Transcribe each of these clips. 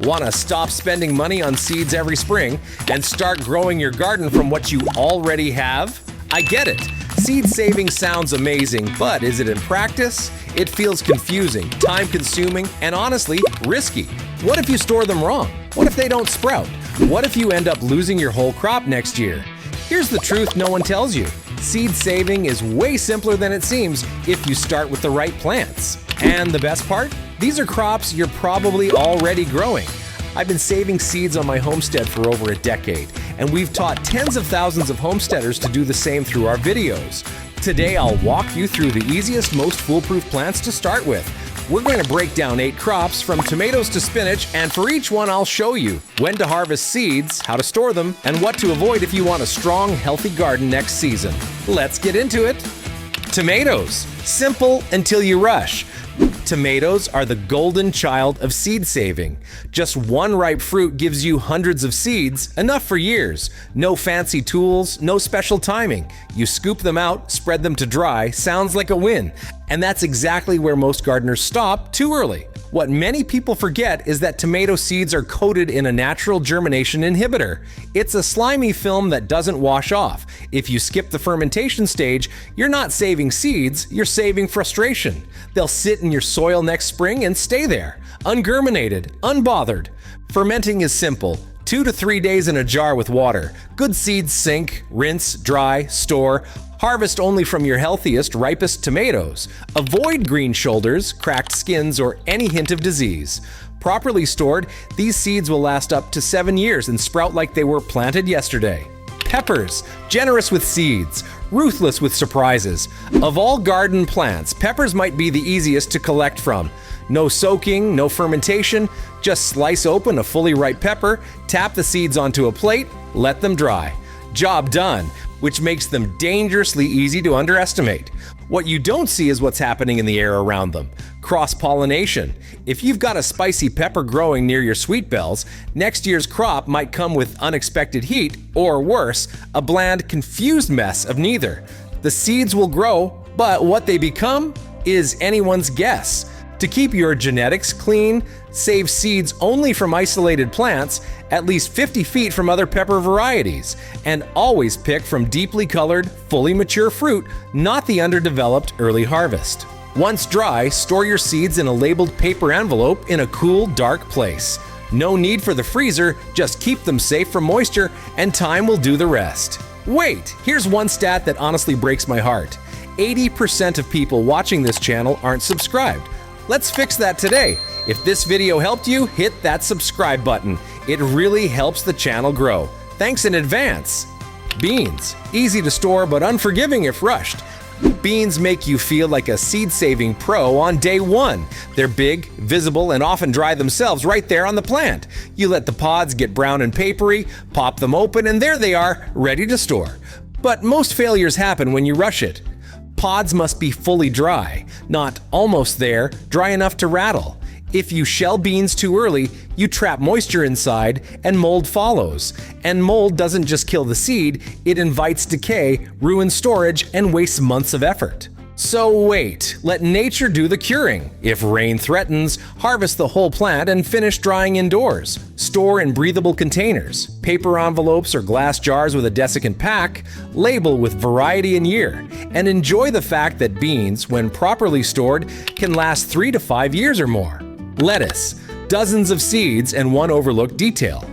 Want to stop spending money on seeds every spring and start growing your garden from what you already have? I get it. Seed saving sounds amazing, but is it in practice? It feels confusing, time-consuming, and honestly, risky. What if you store them wrong? What if they don't sprout? What if you end up losing your whole crop next year? Here's the truth no one tells you. Seed saving is way simpler than it seems if you start with the right plants. And the best part? These are crops you're probably already growing. I've been saving seeds on my homestead for over a decade, and we've taught tens of thousands of homesteaders to do the same through our videos. Today, I'll walk you through the easiest, most foolproof plants to start with. We're going to break down 8 crops from tomatoes to spinach, and for each one, I'll show you when to harvest seeds, how to store them, and what to avoid if you want a strong, healthy garden next season. Let's get into it. Tomatoes. Simple until you rush. Tomatoes are the golden child of seed saving. Just one ripe fruit gives you hundreds of seeds, enough for years. No fancy tools, no special timing. You scoop them out, spread them to dry, sounds like a win. And that's exactly where most gardeners stop too early. What many people forget is that tomato seeds are coated in a natural germination inhibitor. It's a slimy film that doesn't wash off. If you skip the fermentation stage, you're not saving seeds, you're saving frustration. They'll sit in your soil next spring and stay there, ungerminated, unbothered. Fermenting is simple. 2 to 3 days in a jar with water. Good seeds sink, rinse, dry, store. Harvest only from your healthiest, ripest tomatoes. Avoid green shoulders, cracked skins, or any hint of disease. Properly stored, these seeds will last up to 7 years and sprout like they were planted yesterday. Peppers, generous with seeds, ruthless with surprises. Of all garden plants, peppers might be the easiest to collect from. No soaking, no fermentation, just slice open a fully ripe pepper, tap the seeds onto a plate, let them dry. Job done, which makes them dangerously easy to underestimate. What you don't see is what's happening in the air around them. Cross-pollination. If you've got a spicy pepper growing near your sweet bells, next year's crop might come with unexpected heat, or worse, a bland, confused mess of neither. The seeds will grow, but what they become is anyone's guess. To keep your genetics clean, save seeds only from isolated plants, at least 50 feet from other pepper varieties, and always pick from deeply colored, fully mature fruit, not the underdeveloped early harvest. Once dry, store your seeds in a labeled paper envelope in a cool, dark place. No need for the freezer, just keep them safe from moisture, and time will do the rest. Wait, here's one stat that honestly breaks my heart. 80% of people watching this channel aren't subscribed. Let's fix that today. If this video helped you, hit that subscribe button. It really helps the channel grow. Thanks in advance. Beans. Easy to store but unforgiving if rushed. Beans make you feel like a seed-saving pro on day one. They're big, visible, and often dry themselves right there on the plant. You let the pods get brown and papery, pop them open, and there they are, ready to store. But most failures happen when you rush it. Pods must be fully dry, not almost there, dry enough to rattle. If you shell beans too early, you trap moisture inside and mold follows. And mold doesn't just kill the seed, it invites decay, ruins storage, and wastes months of effort. So wait, let nature do the curing. If rain threatens, harvest the whole plant and finish drying indoors. Store in breathable containers, paper envelopes or glass jars with a desiccant pack, label with variety and year, and enjoy the fact that beans, when properly stored, can last 3 to 5 years or more. Lettuce, dozens of seeds and one overlooked detail.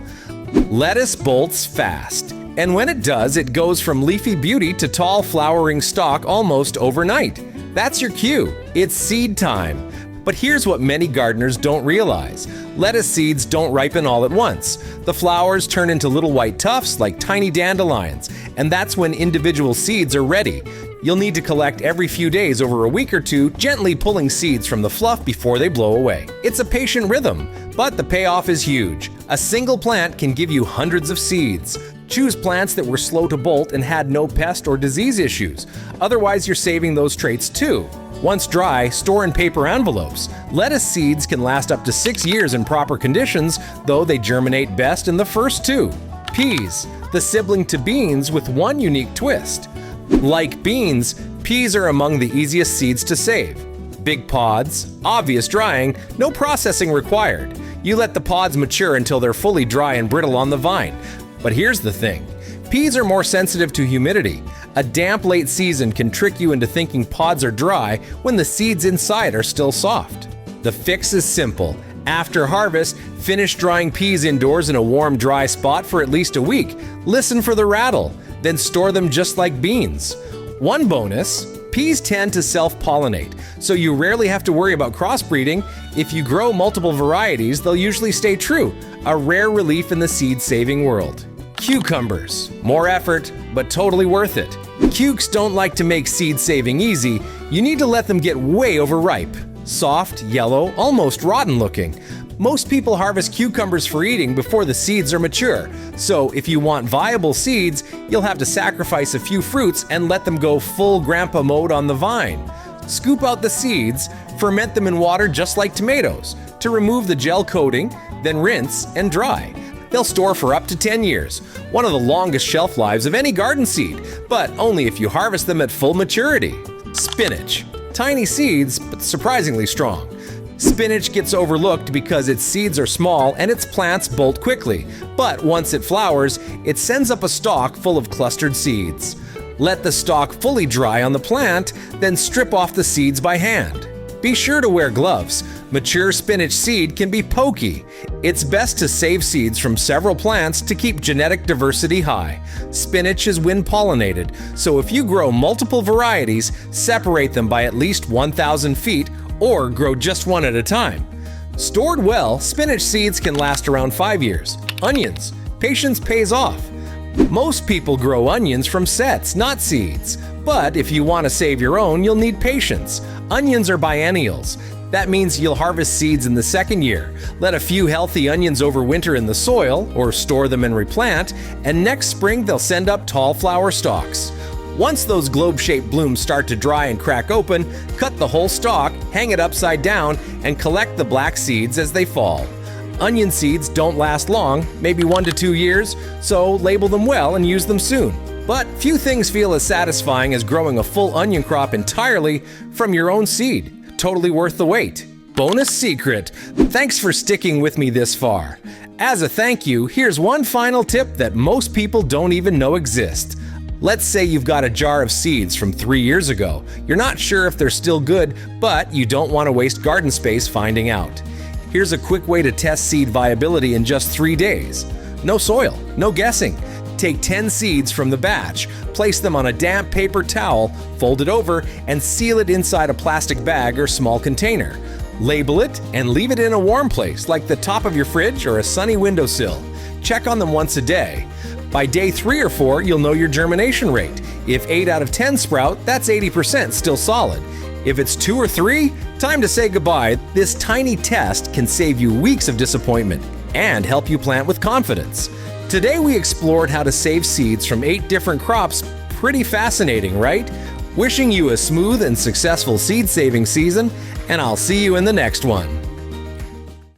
Lettuce bolts fast. And when it does, it goes from leafy beauty to tall flowering stalk almost overnight. That's your cue. It's seed time. But here's what many gardeners don't realize. Lettuce seeds don't ripen all at once. The flowers turn into little white tufts like tiny dandelions, and that's when individual seeds are ready. You'll need to collect every few days over a week or two, gently pulling seeds from the fluff before they blow away. It's a patient rhythm, but the payoff is huge. A single plant can give you hundreds of seeds. Choose plants that were slow to bolt and had no pest or disease issues. Otherwise, you're saving those traits too. Once dry, store in paper envelopes. Lettuce seeds can last up to 6 years in proper conditions, though they germinate best in the first 2. Peas, the sibling to beans with one unique twist. Like beans, peas are among the easiest seeds to save. Big pods, obvious drying, no processing required. You let the pods mature until they're fully dry and brittle on the vine. But here's the thing. Peas are more sensitive to humidity. A damp late season can trick you into thinking pods are dry when the seeds inside are still soft. The fix is simple. After harvest, finish drying peas indoors in a warm, dry spot for at least a week. Listen for the rattle, then store them just like beans. One bonus, peas tend to self-pollinate, so you rarely have to worry about crossbreeding. If you grow multiple varieties, they'll usually stay true, a rare relief in the seed-saving world. Cucumbers. More effort, but totally worth it. Cukes don't like to make seed saving easy. You need to let them get way overripe. Soft, yellow, almost rotten looking. Most people harvest cucumbers for eating before the seeds are mature. So if you want viable seeds, you'll have to sacrifice a few fruits and let them go full grandpa mode on the vine. Scoop out the seeds, ferment them in water just like tomatoes to remove the gel coating, then rinse and dry. They'll store for up to 10 years, one of the longest shelf lives of any garden seed, but only if you harvest them at full maturity. Spinach. Tiny seeds, but surprisingly strong. Spinach gets overlooked because its seeds are small and its plants bolt quickly, but once it flowers, it sends up a stalk full of clustered seeds. Let the stalk fully dry on the plant, then strip off the seeds by hand. Be sure to wear gloves. Mature spinach seed can be pokey. It's best to save seeds from several plants to keep genetic diversity high. Spinach is wind-pollinated, so if you grow multiple varieties, separate them by at least 1,000 feet or grow just one at a time. Stored well, spinach seeds can last around 5 years. Onions. Patience pays off. Most people grow onions from sets, not seeds. But if you want to save your own, you'll need patience. Onions are biennials. That means you'll harvest seeds in the second year. Let a few healthy onions overwinter in the soil, or store them and replant, and next spring they'll send up tall flower stalks. Once those globe-shaped blooms start to dry and crack open, cut the whole stalk, hang it upside down, and collect the black seeds as they fall. Onion seeds don't last long, maybe 1 to 2 years, so label them well and use them soon. But few things feel as satisfying as growing a full onion crop entirely from your own seed. Totally worth the wait. Bonus secret. Thanks for sticking with me this far. As a thank you, here's one final tip that most people don't even know exists. Let's say you've got a jar of seeds from 3 years ago. You're not sure if they're still good, but you don't want to waste garden space finding out. Here's a quick way to test seed viability in just 3 days. No soil, no guessing. Take 10 seeds from the batch, place them on a damp paper towel, fold it over, and seal it inside a plastic bag or small container. Label it and leave it in a warm place like the top of your fridge or a sunny windowsill. Check on them once a day. By day 3 or 4, you'll know your germination rate. If 8 out of 10 sprout, that's 80% still solid. If it's 2 or 3, time to say goodbye. This tiny test can save you weeks of disappointment and help you plant with confidence. Today we explored how to save seeds from 8 different crops. Pretty fascinating, right? Wishing you a smooth and successful seed saving season, and I'll see you in the next one.